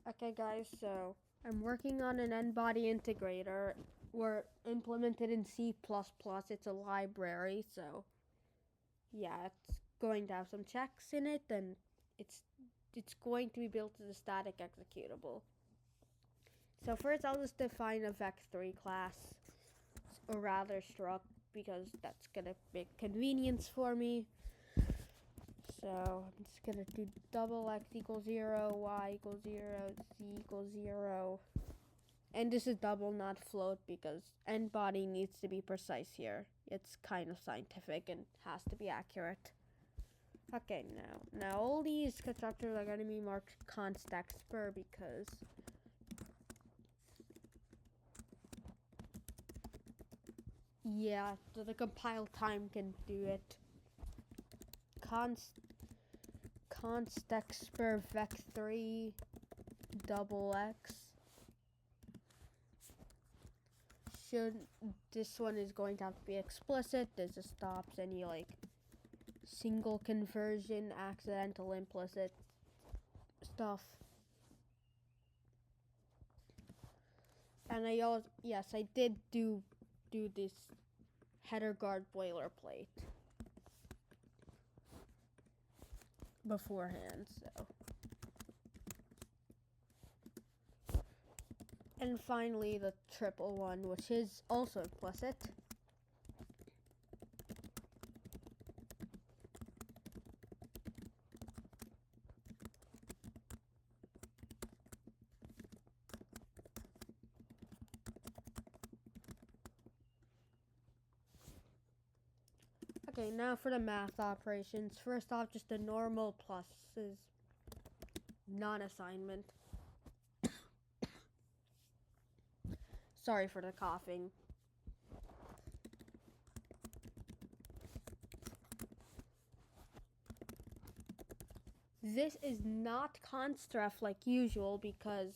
Okay guys, so I'm working on an NBody integrator. We're implemented in C++. It's a library, so yeah, it's going to have some checks in it, and it's going to be built as a static executable. So first I'll just define a vec3 class, or rather struct, because that's gonna make convenience for me. So I'm just gonna do double x equals 0, y equals 0, z equals 0. And this is double, not float, because NBody needs to be precise here. It's kind of scientific and has to be accurate. Okay, now all these constructors are going to be marked const expr because yeah, so the compile time can do it. Const expr vec3 double x. This one is going to have to be explicit. This just stops any like single conversion, accidental, implicit stuff. And I did do this header guard boilerplate beforehand, so. And finally, the triple one, which is also implicit. Okay, now for the math operations. First off, just the normal pluses, non-assignment. Sorry for the coughing. This is not constref like usual because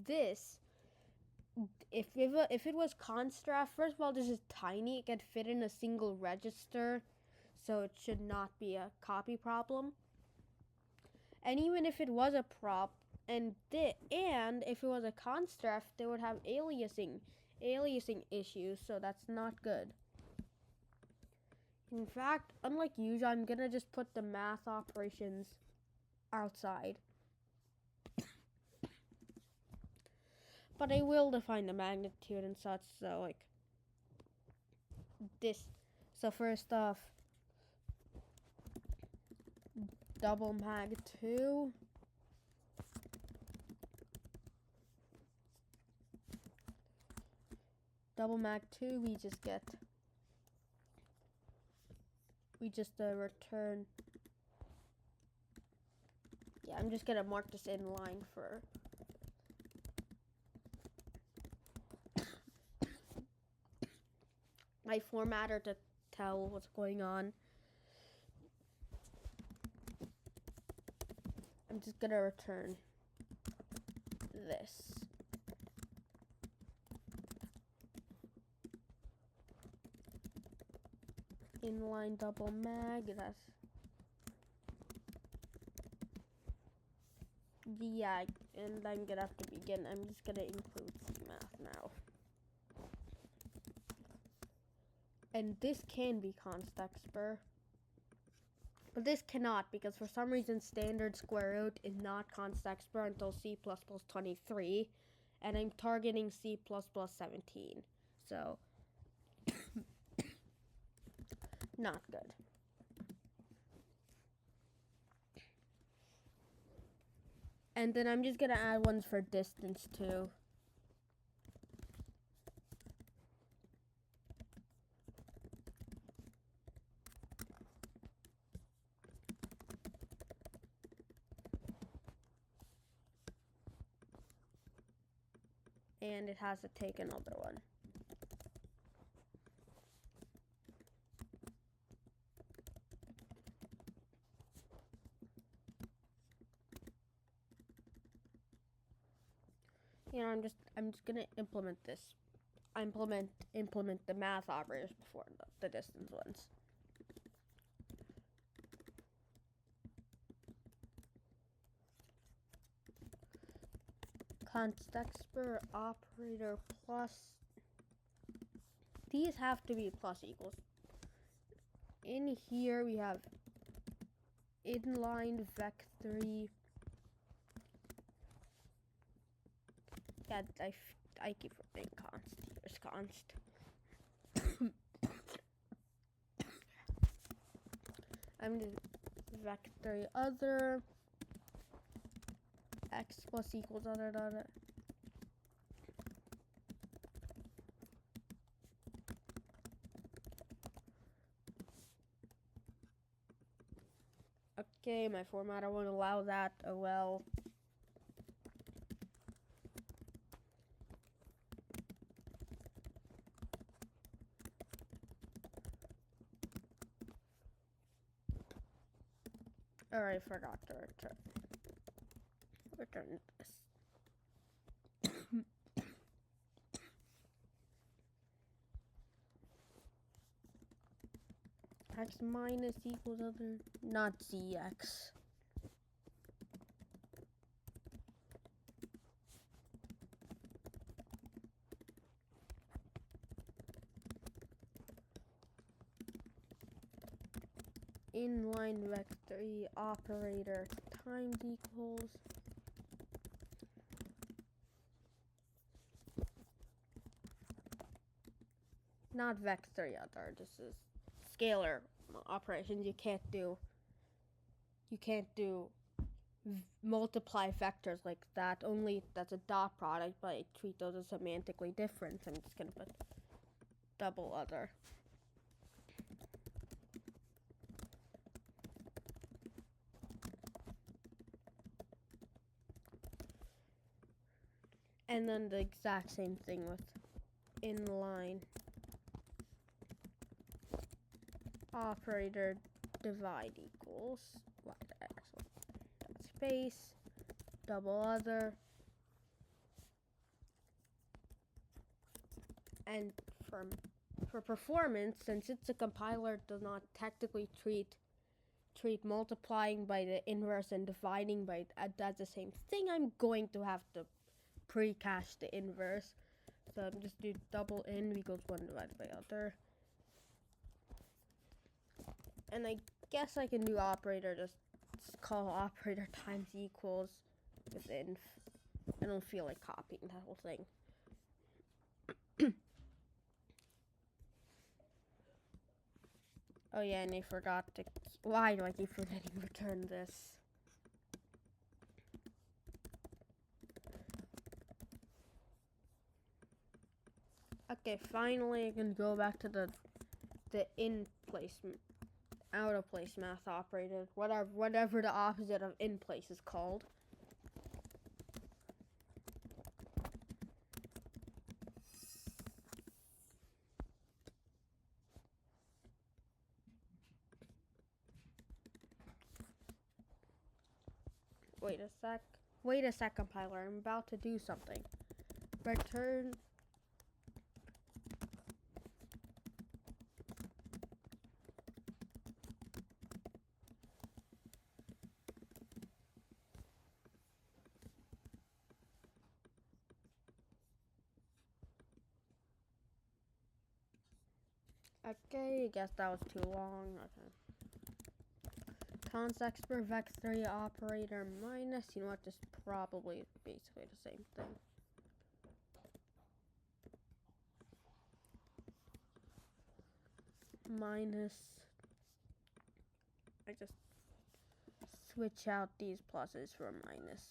this, if it was constref, first of all, this is tiny. It can fit in a single register, so it should not be a copy problem. And even if it was a prop, and if it was a constref, they would have aliasing issues, so that's not good. In fact, unlike usual, I'm gonna just put the math operations outside. But I will define the magnitude and such, so like this. So first off, double mag 2. Double mag 2, we just return. Yeah, I'm just gonna mark this in line for my formatter to tell what's going on. I'm just gonna return this. Inline double mag, yeah, and I'm gonna have to begin. I'm just gonna include math now. And this can be const expr, but this cannot because for some reason standard square root is not const expr until C++ 23, and I'm targeting C++ 17, so not good. And then I'm just gonna add ones for distance too. And it has to take another one. You know, I'm just gonna implement this. Implement the math operators before the distance ones. const expert operator plus. These have to be plus equals. In here we have inline vec3. Yeah, I keep forgetting const. Here's const. I'm the vec3 other x plus equals other dot. Okay, my formatter won't allow that. Oh well. Alright, forgot to return this. X minus equals other, not ZX. Inline vec3 operator times equals. Not vec3 other, this is scalar operations. You can't do multiply vectors like that. Only that's a dot product, but I treat those as semantically different. I'm just gonna put double other. And then the exact same thing with inline operator divide equals space double other. And for performance, since it's a compiler, it does not technically treat multiplying by the inverse and dividing by that's the same thing. I'm going to have to pre-cache the inverse, so I'm just do double in equals 1 divided by other. And I guess I can do operator, just call operator times equals with inf. I don't feel like copying that whole thing. Oh yeah, and I forgot to. Why do I keep forgetting to return this? Okay, finally I can go back to the in place, out of place math operator, whatever the opposite of in place is called. Wait a sec, compiler. I'm about to do something. Return. Okay, I guess that was too long. Okay. Const expert vec3 operator minus, you know what, just probably basically the same thing. Minus, I just switch out these pluses for minus.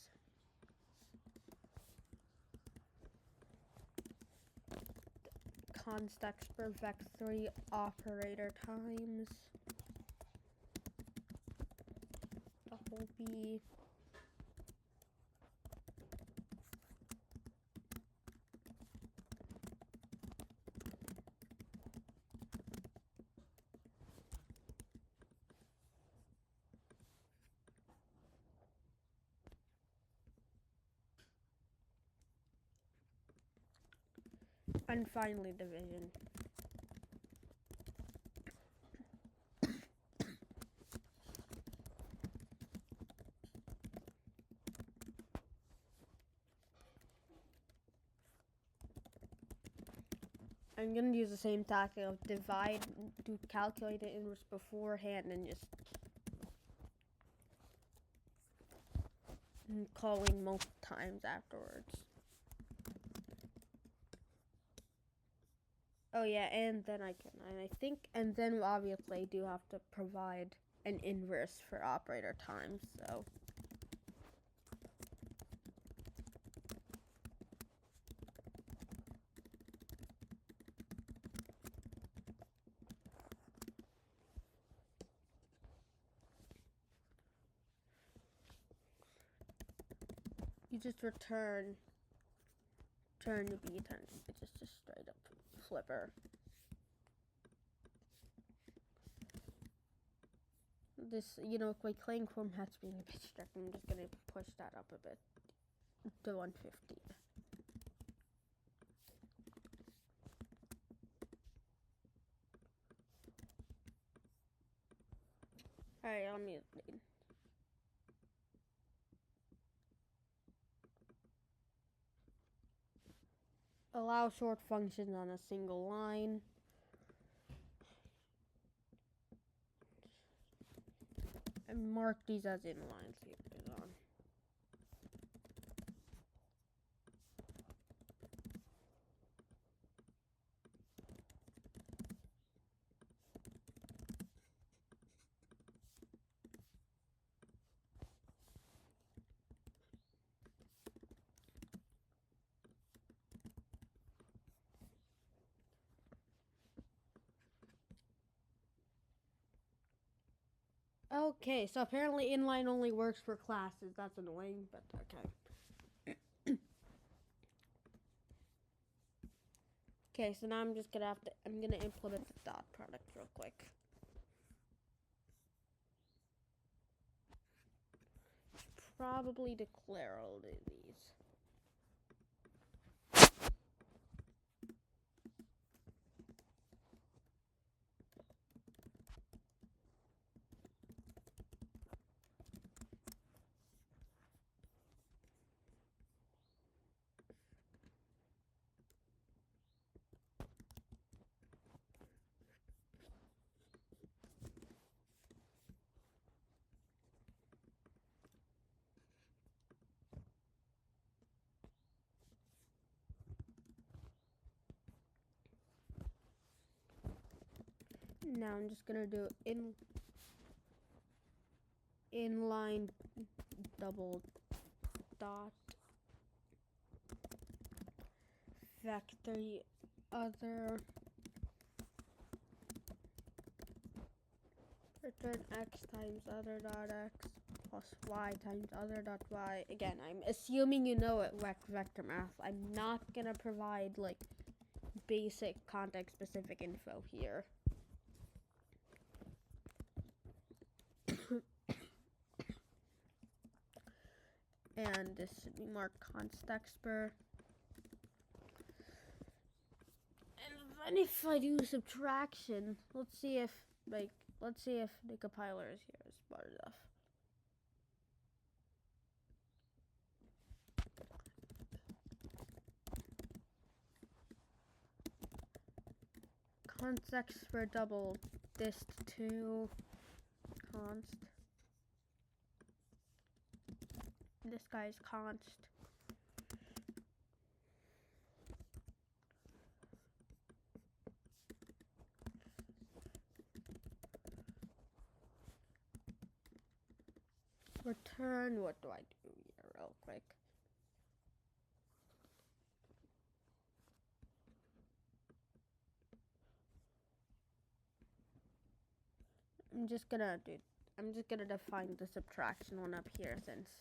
Const expert vec3 operator times double B and finally division. I'm gonna use the same tactic of divide, do calculate the inverse beforehand, and just calling multiple times afterwards. Oh yeah, and then I think, and then obviously I do have to provide an inverse for operator times, so. You just return to B times, it's just a straight up flipper. This, my clang format's being a bit strict. I'm just gonna push that up a bit to 150. Alright, I'll mute. Allow short functions on a single line. And mark these as inlines later on. Okay, so apparently inline only works for classes. That's annoying, but okay. Okay, so now I'm gonna implement the dot product real quick. Probably declare all of these. Now I'm just gonna do inline double dot factory other return x times other dot x plus y times other dot y. Again, I'm assuming you know it vector math. I'm not gonna provide like basic context specific info here. And this should be marked const expr. And then if I do subtraction, let's see if the compiler is here smart enough. Const expr double dist2 const. This guy's const. Return, what do I do here real quick? I'm just gonna define the subtraction one up here since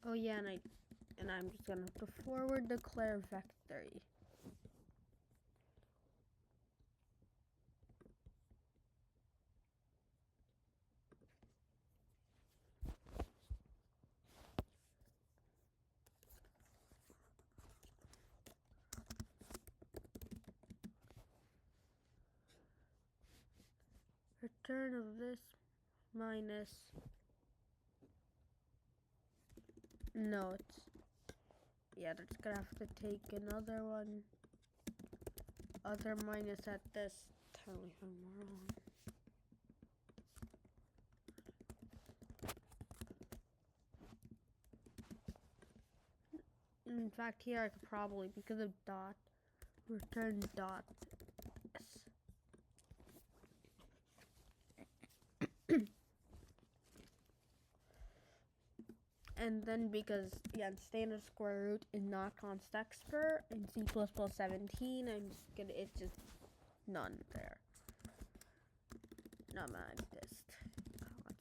oh yeah, and I'm just gonna have to forward declare vectory. return of this minus, no, it's, yeah, that's gonna have to take another one, other minus at this, tell me if I'm wrong. In fact, here I could probably, because of dot, return dot s. And then because, yeah, standard square root is not const expr in C++17, I'm just gonna, it's just none there. Not my exist. Const.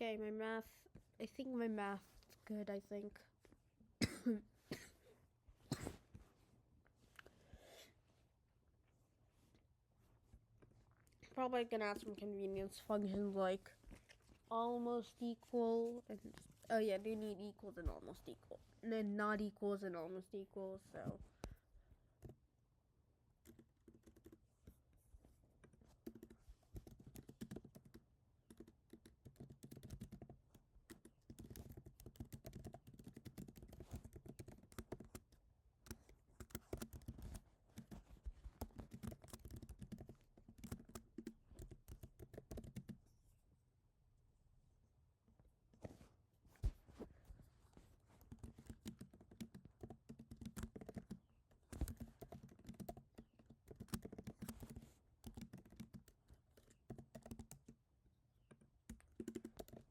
Okay, my math, I think my math's good, I think. Probably gonna add some convenience functions like almost equal, and, oh yeah, do need equals and almost equal. And then not equals and almost equals, so.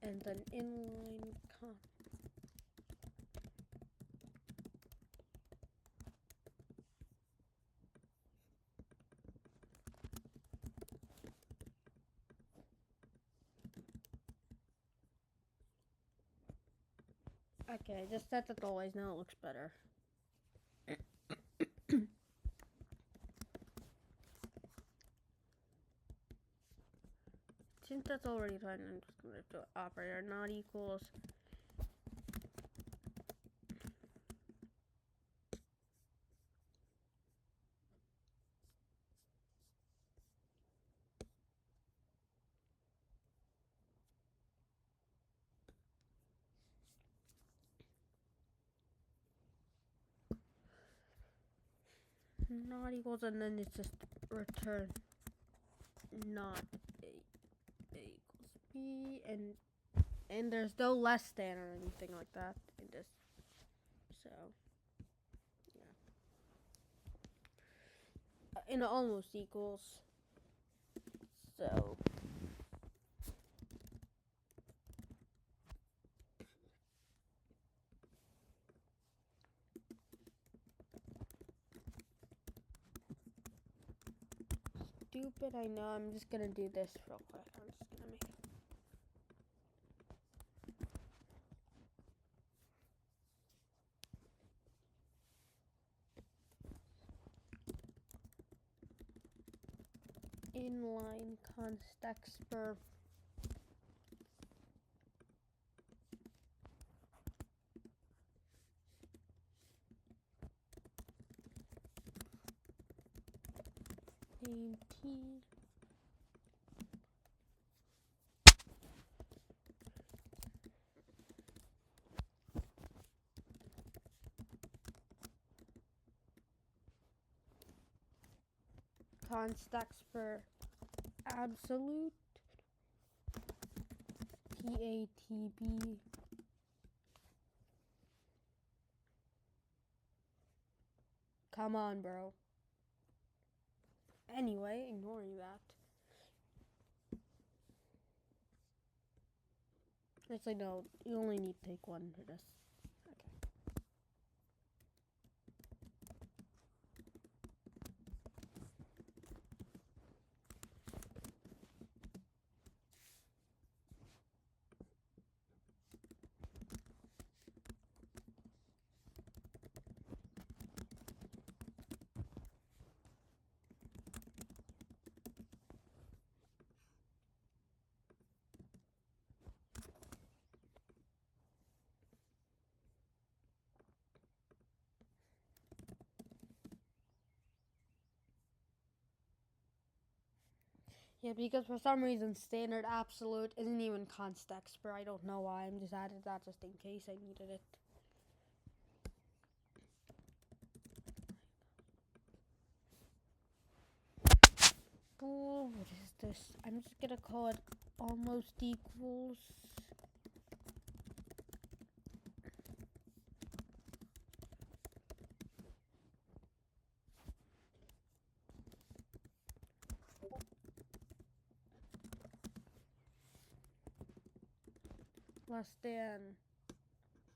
And then inline con. Okay, just set it always, now it looks better. Since that's already done, I'm just gonna do operator not equals. Not equals, and then it's just return not a equals b, and there's no less than or anything like that in this, so yeah, in almost equals, so stupid, I know. I'm just gonna do this real quick. I'm just gonna make inline const expr t const expr absolute tatb come on, bro. Anyway, ignoring that. Actually, no, you only need to take one for this. Okay. Yeah, because for some reason standard absolute isn't even const expert. I don't know why. I'm just added that just in case I needed it. What is this? I'm just gonna call it almost equals. Less than.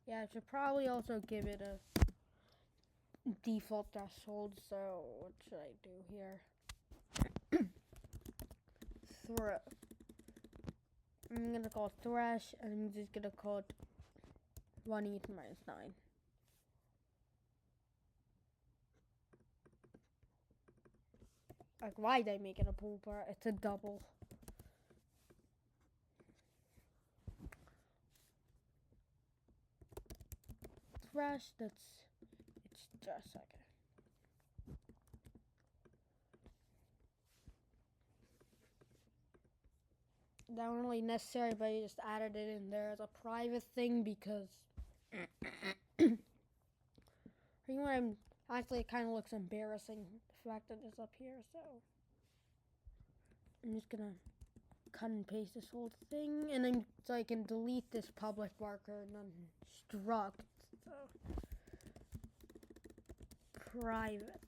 Yeah, I should probably also give it a default threshold. So what should I do here? I'm gonna call it thresh, and I'm just gonna call it 1e to minus 9. Like, why did I make it a pooper? It's a double. Thresh, it's just okay. That wasn't really necessary, but I just added it in there as a private thing because I'm actually it kind of looks embarrassing the fact that it's up here. So I'm just gonna cut and paste this whole thing, and then so I can delete this public marker and then struct. So private.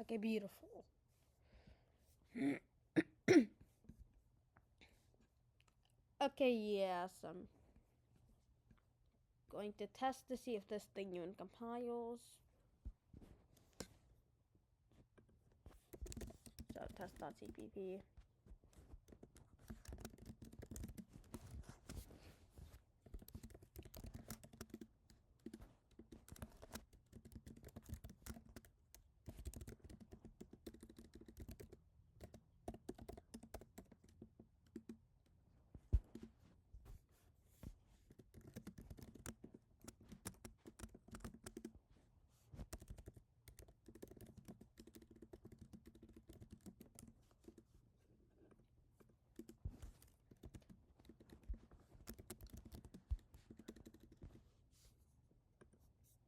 Okay, beautiful. Okay, yes, I'm going to test to see if this thing even compiles. So test.cpp.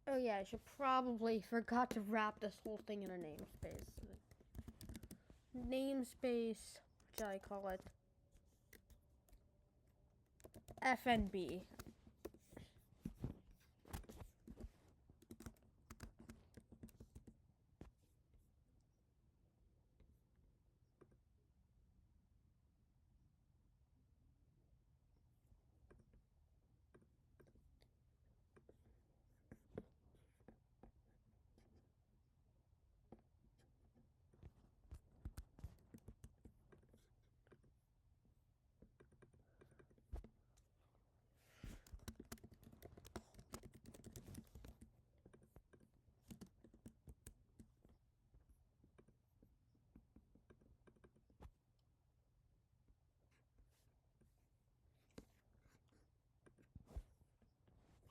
Oh yeah, I should probably forgot to wrap this whole thing in a namespace. Namespace, what shall I call it? FNB.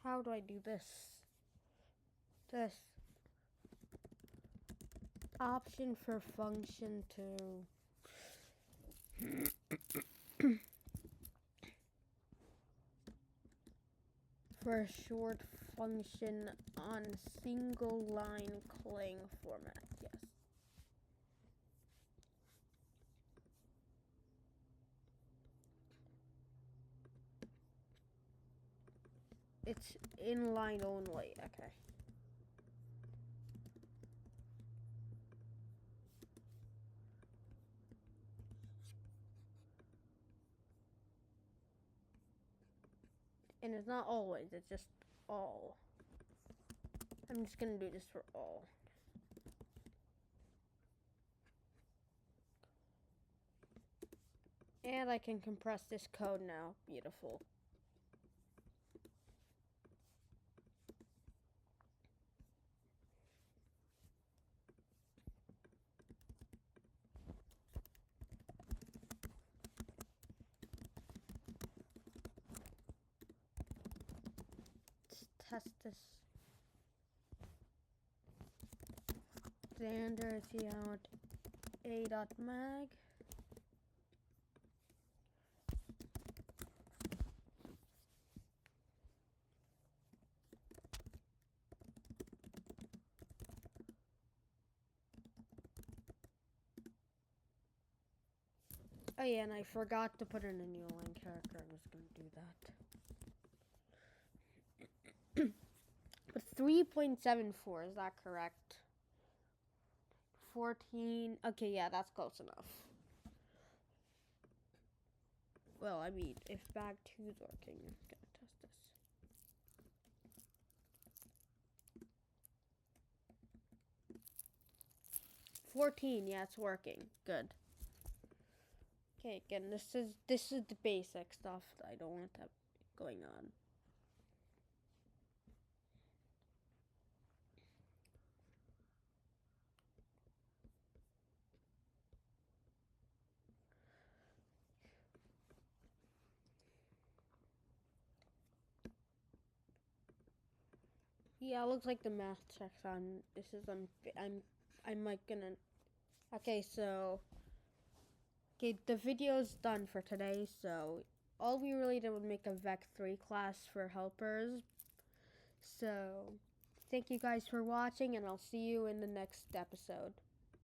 How do I do this? This option for function to for a short function on single line clang format. Yes. It's inline only. Okay. And it's not always, it's just all. I'm just gonna do this for all. And I can compress this code now. Beautiful. Let's test this. Standard out a.mag. Oh yeah, and I forgot to put in a new line character. I was gonna do that. But 3.74, is that correct? 14. Okay, yeah, that's close enough. Well, I mean, if bag 2 is working, I'm gonna test this. 14, yeah, it's working. Good. Okay, again, this is the basic stuff that I don't want that going on. Yeah, it looks like the math checks on. This is I'm like gonna. Okay, so the video's done for today. So all we really did was make a Vec3 class for helpers. So thank you guys for watching, and I'll see you in the next episode.